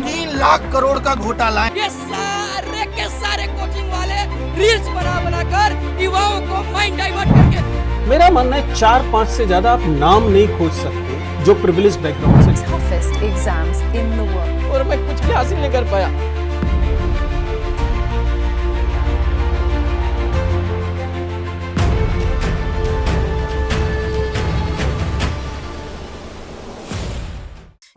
3 लाख करोड़ का घोटाला है। ये सारे के सारे कोचिंग वाले रील्स बना कर युवाओं को माइंड डाइवर्ट करके। मेरा मानना है 4-5 से ज्यादा आप नाम नहीं खोज सकते जो प्रिविलेज बैकग्राउंड से। Toughest exams in the world. और मैं कुछ भी हासिल नहीं कर पाया।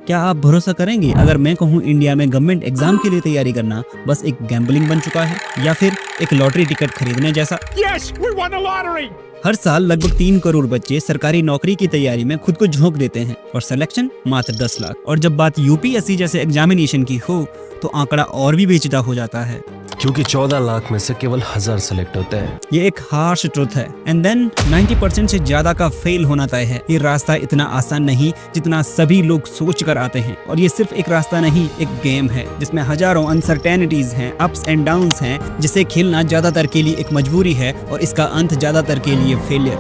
क्या आप भरोसा करेंगे अगर मैं कहूँ इंडिया में गवर्नमेंट एग्जाम के लिए तैयारी करना बस एक गैम्बलिंग बन चुका है या फिर एक लॉटरी टिकट खरीदने जैसा। Yes, we won the lottery! हर साल लगभग 3 करोड़ बच्चे सरकारी नौकरी की तैयारी में खुद को झोंक देते हैं और सिलेक्शन मात्र 10 लाख। और जब बात यूपीएससी जैसे एग्जामिनेशन की हो तो आंकड़ा और भी पेचीदा हो जाता है, क्योंकि 14 लाख में से केवल 1000 सेलेक्ट होते हैं। ये एक हार्श ट्रुथ है। एंड देन 90% से ज्यादा का फेल होना तय है। ये रास्ता इतना आसान नहीं जितना सभी लोग सोच कर आते हैं। और ये सिर्फ एक रास्ता नहीं, एक गेम है जिसमें हजारों अनसर्टेनिटीज हैं, अप्स एंड डाउन्स हैं, जिसे खेलना ज्यादातर के लिए एक मजबूरी है और इसका अंत ज्यादातर के लिए फेलियर।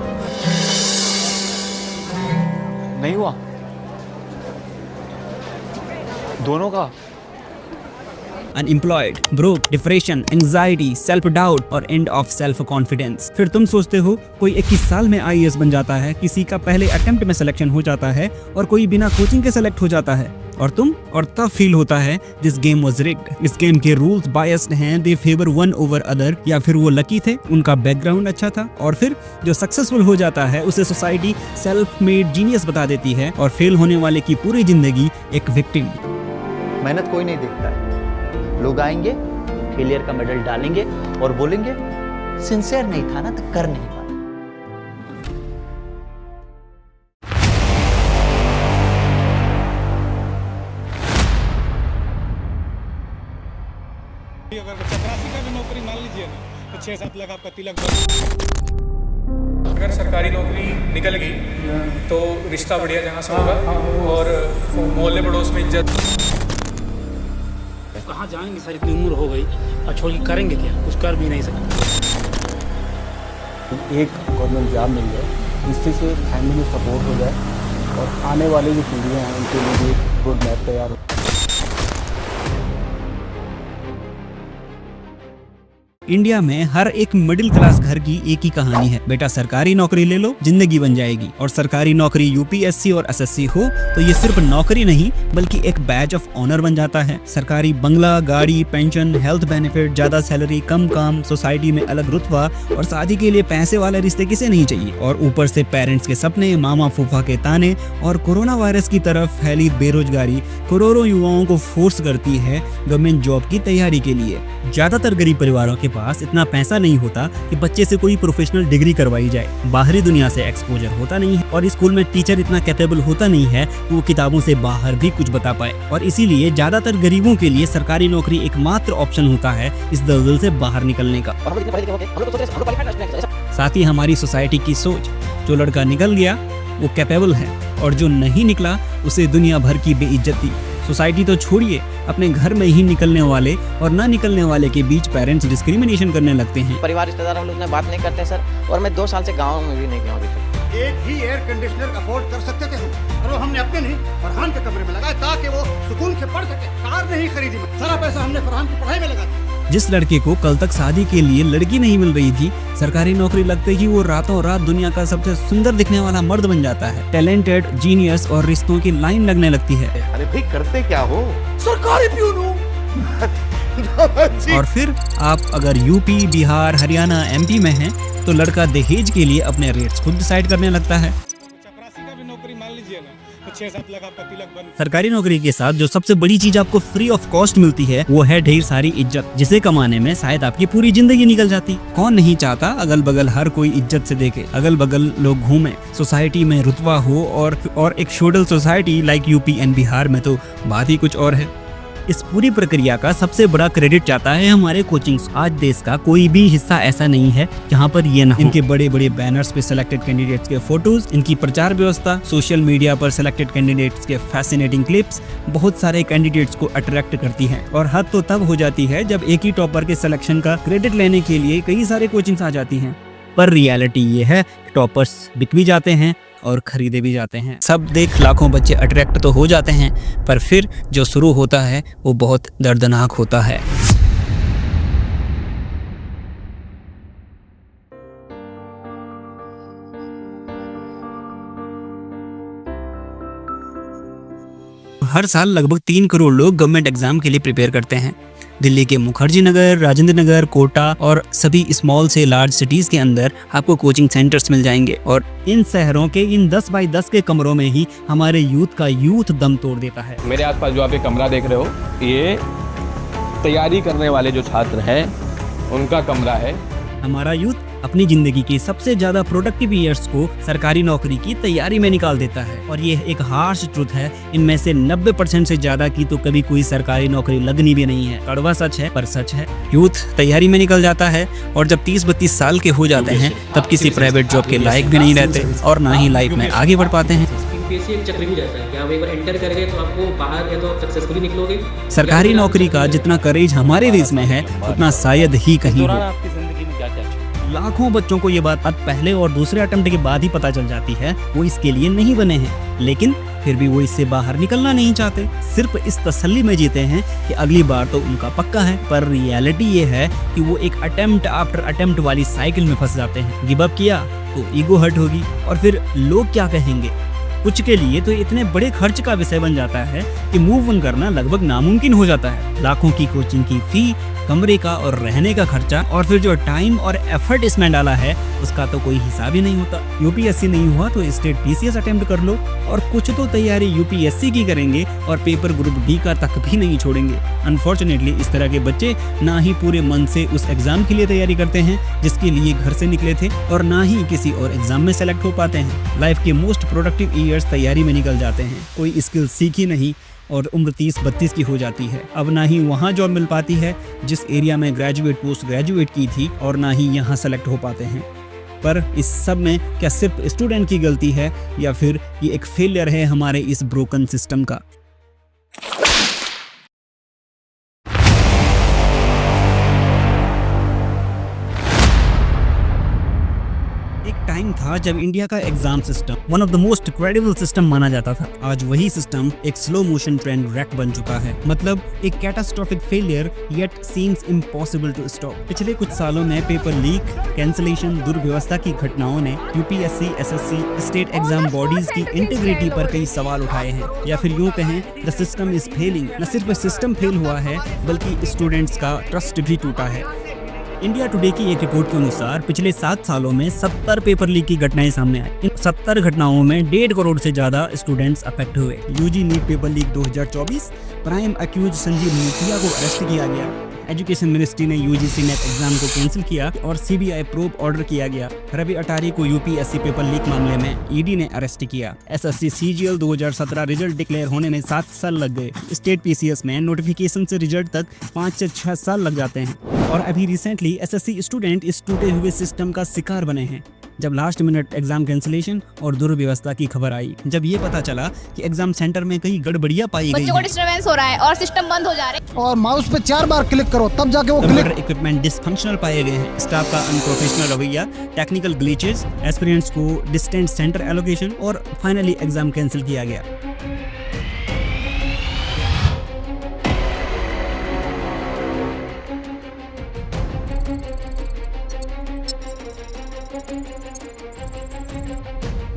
नहीं हुआ दोनों का। Unemployed, broke, depression, anxiety, self doubt और एंड ऑफ सेल्फ कॉन्फिडेंस। फिर तुम सोचते हो कोई 21 साल में आईएएस बन जाता है, किसी का पहले अटेम्प्ट में सिलेक्शन हो जाता है और कोई बिना कोचिंग के सेलेक्ट हो जाता है। और तब फील होता है दिस गेम वाज रिग्ड। इस गेम के रूल्स बायस्ड हैं, दे फेवर वन ओवर अदर। या फिर वो लकी थे, उनका बैकग्राउंड अच्छा था। और फिर जो सक्सेसफुल हो जाता है उसे सोसाइटी सेल्फ मेड जीनियस बता देती है और फेल होने वाले की पूरी जिंदगी एक विक्टिम। मेहनत कोई नहीं देखता है। लोग आएंगे, फेलियर का मेडल डालेंगे और बोलेंगे सिंसियर नहीं था ना तो कर नहीं पाया। अगर चपरासी का भी नौकरी मान लीजिए ना तो 6-7 लाख आपका तिलक। अगर सरकारी नौकरी निकल गई तो रिश्ता बढ़िया जहाँ से होगा और मोहल्ले पड़ोस में इज्जत। कहाँ जाएंगे सर, इतनी उम्र हो गई और छोड़ के करेंगे क्या, कुछ कर भी नहीं सकते। एक गवर्नमेंट जॉब मिल जाए, इससे से फैमिली सपोर्ट हो जाए और आने वाली जो पीढ़ियाँ हैं उनके लिए भी रोड मैप तैयार हो। इंडिया में हर एक मिडिल क्लास घर की एक ही कहानी है, बेटा सरकारी नौकरी ले लो जिंदगी बन जाएगी। और सरकारी नौकरी यूपीएससी और एसएससी हो तो ये सिर्फ नौकरी नहीं बल्कि एक बैज ऑफ ऑनर बन जाता है। सरकारी बंगला, गाड़ी, पेंशन, हेल्थ बेनिफिट, ज्यादा सैलरी, कम काम, सोसाइटी में अलग रुतबा और शादी के लिए पैसे वाले रिश्ते किसे नहीं चाहिए। और ऊपर से पेरेंट्स के सपने, मामा फूफा के ताने और कोरोना वायरस की तरफ फैली बेरोजगारी करोड़ों युवाओं को फोर्स करती है गवर्नमेंट जॉब की तैयारी के लिए। ज्यादातर गरीब परिवारों के पास इतना पैसा नहीं होता कि बच्चे से कोई प्रोफेशनल डिग्री करवाई जाए। बाहरी दुनिया से एक्सपोजर होता नहीं है और स्कूल में टीचर इतना कैपेबल होता नहीं है कि वो किताबों से बाहर भी कुछ बता पाए। और इसीलिए ज्यादातर गरीबों के लिए सरकारी नौकरी एकमात्र ऑप्शन होता है इस दलदल से बाहर निकलने का। साथ ही हमारी सोसाइटी की सोच, जो लड़का निकल गया वो कैपेबल है और जो नहीं निकला उसे दुनिया भर की बेइज्जती। सोसाइटी तो छोड़िए, अपने घर में ही निकलने वाले और ना निकलने वाले के बीच पेरेंट्स डिस्क्रिमिनेशन करने लगते हैं। परिवार रिश्तेदार हम लोग ने बात नहीं करते सर, और मैं 2 साल से गाँव में भी नहीं गया अभी तक। एक ही एयर कंडीशनर अफोर्ड कर सकते थे हम, और वो हमने अपने नहीं फरहान के कमरे में लगाया ताकि वो सुकून से पढ़ सके। कार नहीं खरीदी, सारा पैसा हमने फरहान की पढ़ाई में लगा दिया। जिस लड़के को कल तक शादी के लिए लड़की नहीं मिल रही थी, सरकारी नौकरी लगते ही वो रातों रात दुनिया का सबसे सुंदर दिखने वाला मर्द बन जाता है। टैलेंटेड, जीनियस और रिश्तों की लाइन लगने लगती है। अरे भाई करते क्या हो? सरकारी प्यून हूँ। और फिर आप अगर यूपी, बिहार, हरियाणा, एमपी में हैं तो लड़का दहेज के लिए अपने रेट्स खुद डिसाइड करने लगता है। चपरासी का भी नौकरी मान लीजिए ना तो 6-7 लाख आपका तिलक बन। सरकारी नौकरी के साथ जो सबसे बड़ी चीज आपको फ्री ऑफ कॉस्ट मिलती है वो है ढेर सारी इज्जत, जिसे कमाने में शायद आपकी पूरी जिंदगी निकल जाती। कौन नहीं चाहता अगल बगल हर कोई इज्जत से देखे, अगल बगल लोग घूमे, सोसाइटी में रुतबा हो। और एक feudal society like UP and Bihar में तो बात ही कुछ और है। इस पूरी प्रक्रिया का सबसे बड़ा क्रेडिट चाहता है हमारे कोचिंग्स। आज देश का कोई भी हिस्सा ऐसा नहीं है जहाँ पर ये ना हो। इनके बड़े बड़े बैनर्स पे सिलेक्टेड कैंडिडेट्स के फोटोज, इनकी प्रचार व्यवस्था, सोशल मीडिया पर सिलेक्टेड कैंडिडेट्स के फैसिनेटिंग क्लिप्स बहुत सारे कैंडिडेट्स को अट्रैक्ट करती हैं। और हद तो तब हो जाती है जब एक ही टॉपर के सिलेक्शन का क्रेडिट लेने के लिए कई सारे कोचिंग्स आ जाती हैं। पर रियलिटी ये है कि टॉपर्स बिक भी जाते हैं और खरीदे भी जाते हैं। सब देख लाखों बच्चे अट्रैक्ट तो हो जाते हैं, पर फिर जो शुरू होता है वो बहुत दर्दनाक होता है। हर साल लगभग 3 करोड़ लोग गवर्नमेंट एग्जाम के लिए प्रिपेयर करते हैं। दिल्ली के मुखर्जी नगर, राजेंद्र नगर, कोटा और सभी स्मॉल से लार्ज सिटीज के अंदर आपको कोचिंग सेंटर्स मिल जाएंगे और इन शहरों के इन 10 बाई 10 के कमरों में ही हमारे यूथ का यूथ दम तोड़ देता है। मेरे आसपास जो आप ये कमरा देख रहे हो, ये तैयारी करने वाले जो छात्र हैं उनका कमरा है। हमारा यूथ अपनी जिंदगी की सबसे ज्यादा प्रोडक्टिव ईयर्स को सरकारी नौकरी की तैयारी में निकाल देता है और ये एक हार्श ट्रुथ है। इनमें से 90% से ज्यादा की तो कभी कोई सरकारी नौकरी लगनी भी नहीं है। कड़वा सच है पर सच है। यूथ तैयारी में निकल जाता है और जब 30-32 साल के हो जाते हैं तब किसी प्राइवेट जॉब के लायक भी नहीं रहते और ना ही लाइफ में आगे बढ़ पाते हैं। एक चक्र भी रहता है कि आप एक बार एंटर कर गए तो आपको बाहर या तो सक्सेसफुली निकलोगे। सरकारी नौकरी का जितना करेज हमारे देश में है उतना शायद ही कहीं हो। लाखों बच्चों को ये बात पहले और दूसरे अटेम्प्ट के बाद ही पता चल जाती है वो इसके लिए नहीं बने हैं, लेकिन फिर भी वो इससे बाहर निकलना नहीं चाहते। सिर्फ इस तसल्ली में जीते हैं कि अगली बार तो उनका पक्का है, पर रियलिटी ये है कि वो एक अटेम्प्ट आफ्टर अटेम्प्ट वाली साइकिल में फंस जाते हैं। गिव अप किया तो ईगो हर्ट होगी और फिर लोग क्या कहेंगे। कुछ के लिए तो इतने बड़े खर्च का विषय बन जाता है कि मूव ऑन करना लगभग नामुमकिन हो जाता है। लाखों की कोचिंग की फी, कमरे का और रहने का खर्चा और फिर जो टाइम और एफर्ट इसमें डाला है उसका तो कोई हिसाब ही नहीं होता। यूपीएससी नहीं हुआ तो स्टेट पीसीएस अटेम्प्ट कर लो और कुछ तो तैयारी यूपीएससी की करेंगे और पेपर ग्रुप डी का तक भी नहीं छोड़ेंगे। अनफॉर्चुनेटली इस तरह के बच्चे ना ही पूरे मन से उस एग्जाम के लिए तैयारी करते हैं जिसके लिए घर से निकले थे और ना ही किसी और एग्जाम में सेलेक्ट हो पाते हैं। लाइफ के मोस्ट प्रोडक्टिव ईयर्स तैयारी में निकल जाते हैं। कोई स्किल सीखी नहीं और उम्र 30-32 की हो जाती है। अब ना ही वहाँ जॉब मिल पाती है जिस एरिया में ग्रेजुएट पोस्ट ग्रेजुएट की थी और ना ही यहाँ सेलेक्ट हो पाते हैं। पर इस सब में क्या सिर्फ स्टूडेंट की गलती है या फिर ये एक फेलियर है हमारे इस ब्रोकन सिस्टम का? टाइम था जब इंडिया का exam system one of the most credible system माना जाता था। आज वही सिस्टम एक स्लो मोशन ट्रेन रैक बन चुका है, मतलब एक catastrophic failure yet seems impossible to stop. पिछले कुछ सालों में पेपर लीक, कैंसलेशन, दुर्व्यवस्था की घटनाओं ने UPSC, SSC, state exam bodies की इंटीग्रिटी पर कई सवाल उठाए हैं, या फिर यूं कहें द सिस्टम इज फेलिंग। न सिर्फ सिस्टम फेल हुआ है बल्कि स्टूडेंट्स का ट्रस्ट भी टूटा है। इंडिया टुडे की एक रिपोर्ट के अनुसार पिछले 7 सालों में 70 पेपर लीक की घटनाएं सामने आई। इन 70 घटनाओं में 1.5 करोड़ से ज्यादा स्टूडेंट्स अफेक्ट हुए। UG NEET paper leak 2024, prime accused Sanjeev Mukhiya को अरेस्ट किया गया। एजुकेशन मिनिस्ट्री ने यूजीसी नेट एग्जाम को कैंसिल किया और सीबीआई प्रोब ऑर्डर किया गया। रवि अटारी को यूपीएससी पेपर लीक मामले में ईडी ने अरेस्ट किया। एसएससी सीजीएल 2017 रिजल्ट डिक्लेयर होने में 7 साल लग गए। स्टेट पीसीएस में नोटिफिकेशन से रिजल्ट तक 5 से 6 साल लग जाते हैं और अभी रिसेंटली एसएससी स्टूडेंट इस टूटे हुए सिस्टम का शिकार बने हैं। जब लास्ट मिनट एग्जाम कैंसिलेशन और दुर्व्यवस्था की खबर आई, जब ये पता चला कि एग्जाम सेंटर में कई गड़बड़ियां पाई गई, बच्चों को डिस्टर्बेंस हो रहा है और सिस्टम बंद हो जा रहा है और माउस पे 4 बार क्लिक करो तब जाके वो क्लिक। इक्विपमेंट डिसफंक्शनल पाए गए हैं, स्टाफ का अनप्रोफेशनल रवैया, टेक्निकल ग्लिचेस, एस्पिरेंट्स को डिस्टेंस सेंटर एलोकेशन और फाइनली एग्जाम कैंसिल किया गया।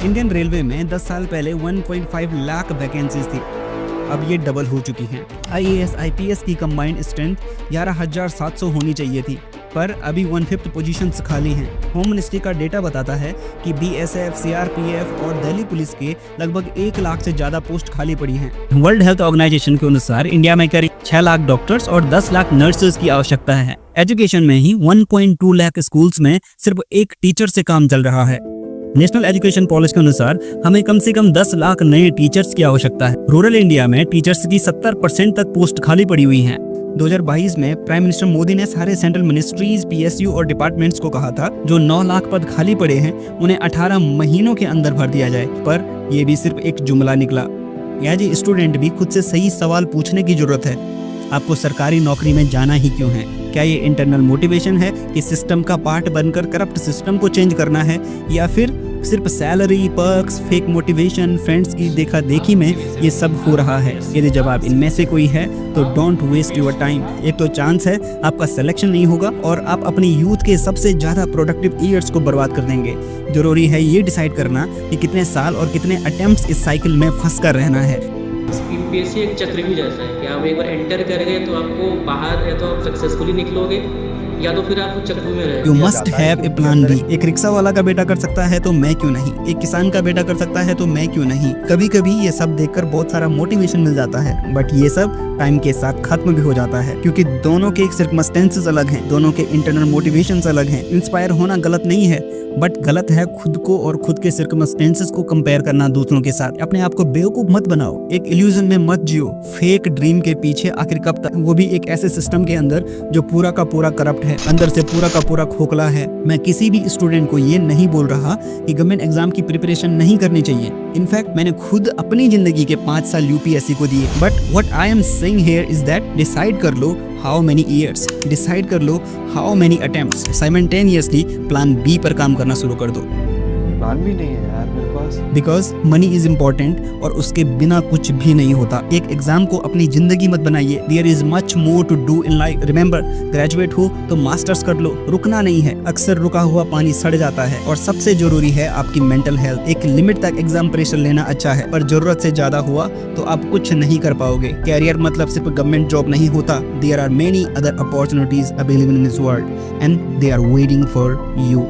इंडियन रेलवे में 10 साल पहले 1.5 लाख वैकेंसीज थी, अब ये डबल हो चुकी हैं। आईएएस आईपीएस की कंबाइंड स्ट्रेंथ 11,700 होनी चाहिए थी, पर अभी 1/5 पोजीशंस खाली हैं। होम मिनिस्ट्री का डेटा बताता है कि बीएसएफ, सीआरपीएफ और दिल्ली पुलिस के लगभग 1 लाख से ज्यादा पोस्ट खाली पड़ी हैं। वर्ल्ड हेल्थ ऑर्गेनाइजेशन के अनुसार इंडिया में करीब 6 लाख डॉक्टर्स और 10 लाख नर्सेज की आवश्यकता है। एजुकेशन में ही 1.2 लाख स्कूल्स में सिर्फ एक टीचर से काम चल रहा है। नेशनल एजुकेशन पॉलिसी के अनुसार हमें कम से कम 10 लाख नए टीचर्स की आवश्यकता है। रूरल इंडिया में टीचर्स की 70% तक पोस्ट खाली पड़ी हुई हैं। 2022 में प्राइम मिनिस्टर मोदी ने सारे सेंट्रल मिनिस्ट्रीज, पीएसयू और डिपार्टमेंट्स को कहा था जो 9 लाख पद खाली पड़े हैं उन्हें 18 महीनों के अंदर भर दिया जाए, पर यह भी सिर्फ एक जुमला निकला। एज स्टूडेंट भी खुद से सही सवाल पूछने की जरूरत है। आपको सरकारी नौकरी में जाना ही क्यों है? क्या ये इंटरनल मोटिवेशन है कि सिस्टम का पार्ट बनकर करप्ट सिस्टम को चेंज करना है, या फिर सिर्फ salary, perks, fake motivation, friends की देखा देखी में ये सब हो रहा है। यदि जवाब इनमें से कोई है तो डोंट वेस्ट योर टाइम। एक तो चांस है आपका सिलेक्शन नहीं होगा और आप अपनी यूथ के सबसे ज्यादा प्रोडक्टिव ईयर्स को बर्बाद कर देंगे। जरूरी है ये डिसाइड करना कि कितने साल और कितने अटेम्प्ट्स इस साइकिल में फंस कर रहना है। यूपीएससी एक चक्रव्यूह जैसा है कि आप एक बार एंटर कर गए तो आपको बाहर या तो आप सक्सेसफुली निकलोगे या तो फिर आप चक्रव्यूह में रहे। You must have a plan B. एक रिक्शा वाला का बेटा कर सकता है तो मैं क्यों नहीं, एक किसान का बेटा कर सकता है तो मैं क्यों नहीं। कभी कभी ये सब देखकर बहुत सारा मोटिवेशन मिल जाता है, बट ये सब टाइम के साथ खत्म भी हो जाता है, क्योंकि दोनों के सर्कमस्टेंसेस अलग हैं, दोनों के इंटरनल मोटिवेशंस अलग हैं। इंस्पायर होना गलत नहीं है, बट गलत है खुद को और खुद के सर्कमस्टेंसेस को कंपेयर करना दूसरों के साथ। अपने आप को बेवकूफ मत बनाओ, एक इल्यूजन में मत जियो। फेक ड्रीम के पीछे आखिर कब तक, वो भी एक ऐसे सिस्टम के अंदर जो पूरा का पूरा करप्ट है, अंदर से पूरा का पूरा खोखला है। मैं किसी भी स्टूडेंट को ये नहीं बोल रहा कि गवर्नमेंट एग्जाम की प्रिपरेशन नहीं करनी चाहिए। इनफैक्ट मैंने खुद अपनी जिंदगी के 5 साल यूपीएससी को दिए, but what I am saying here is that decide कर लो हाउ मेनी ईयर्स, डिसाइड कर लो how many attempts, simultaneously plan B पर काम करना शुरू कर दो। प्लान भी नहीं है यार मेरे पास। बिकॉज मनी इज इम्पोर्टेंट और उसके बिना कुछ भी नहीं होता। एक एग्जाम को अपनी जिंदगी मत बनाइए। There is much more to do in life. Remember, graduate हो तो मास्टर्स कर लो, रुकना नहीं है। अक्सर रुका हुआ पानी सड़ जाता है। और सबसे जरूरी है आपकी मेंटल हेल्थ। एक लिमिट तक एग्जाम प्रेशर लेना अच्छा है, पर जरूरत से ज्यादा हुआ तो आप कुछ नहीं कर पाओगे। कैरियर मतलब सिर्फ गवर्नमेंट जॉब नहीं होता। There are many other opportunities available in this world and they are waiting for you.